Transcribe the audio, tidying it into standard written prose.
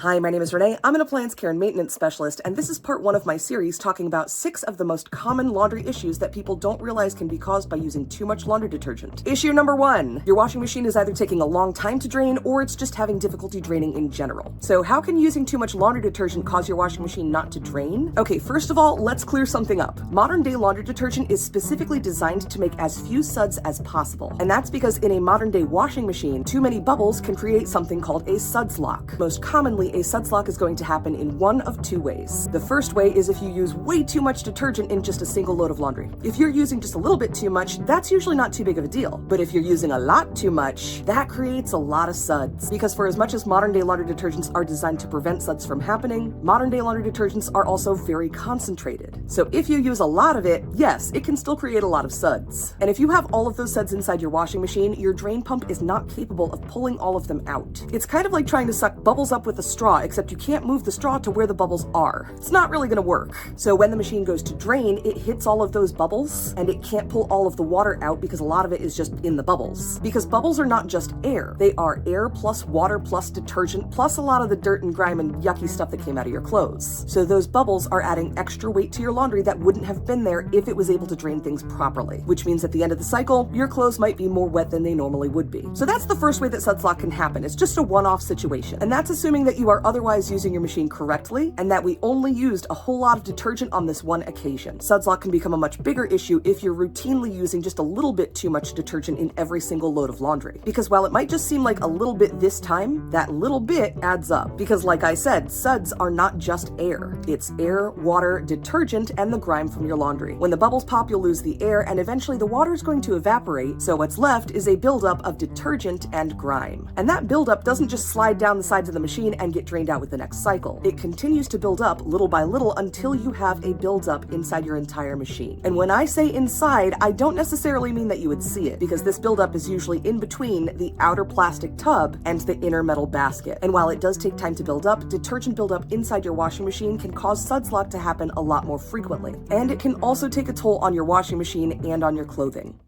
Hi, my name is Renee. I'm an appliance care and maintenance specialist, and this is part one of my series talking about 6 of the most common laundry issues that people don't realize can be caused by using too much laundry detergent. Issue number 1. Your washing machine is either taking a long time to drain or it's just having difficulty draining in general. So how can using too much laundry detergent cause your washing machine not to drain? Okay, first of all, let's clear something up. Modern day laundry detergent is specifically designed to make as few suds as possible. And that's because in a modern day washing machine, too many bubbles can create something called a suds lock. Most commonly, a suds lock is going to happen in one of 2 ways. The first way is if you use way too much detergent in just a single load of laundry. If you're using just a little bit too much, that's usually not too big of a deal. But if you're using a lot too much, that creates a lot of suds. Because for as much as modern day laundry detergents are designed to prevent suds from happening, modern day laundry detergents are also very concentrated. So if you use a lot of it, yes, it can still create a lot of suds. And if you have all of those suds inside your washing machine, your drain pump is not capable of pulling all of them out. It's kind of like trying to suck bubbles up with a straw, except you can't move the straw to where the bubbles are. It's not really gonna work. So when the machine goes to drain, it hits all of those bubbles, and it can't pull all of the water out because a lot of it is just in the bubbles. Because bubbles are not just air. They are air plus water plus detergent plus a lot of the dirt and grime and yucky stuff that came out of your clothes. So those bubbles are adding extra weight to your laundry that wouldn't have been there if it was able to drain things properly. Which means at the end of the cycle, your clothes might be more wet than they normally would be. So that's the first way that suds lock can happen. It's just a one-off situation. And that's assuming that you are otherwise using your machine correctly and that we only used a whole lot of detergent on this one occasion. Suds lock can become a much bigger issue if you're routinely using just a little bit too much detergent in every single load of laundry. Because while it might just seem like a little bit this time, that little bit adds up. Because like I said, suds are not just air. It's air, water, detergent, and the grime from your laundry. When the bubbles pop, you'll lose the air, and eventually the water is going to evaporate, so what's left is a buildup of detergent and grime. And that buildup doesn't just slide down the sides of the machine and get drained out with the next cycle. It continues to build up little by little until you have a buildup inside your entire machine. And when I say inside, I don't necessarily mean that you would see it, because this buildup is usually in between the outer plastic tub and the inner metal basket. And while it does take time to build up, detergent buildup inside your washing machine can cause suds lock to happen a lot more frequently. And it can also take a toll on your washing machine and on your clothing.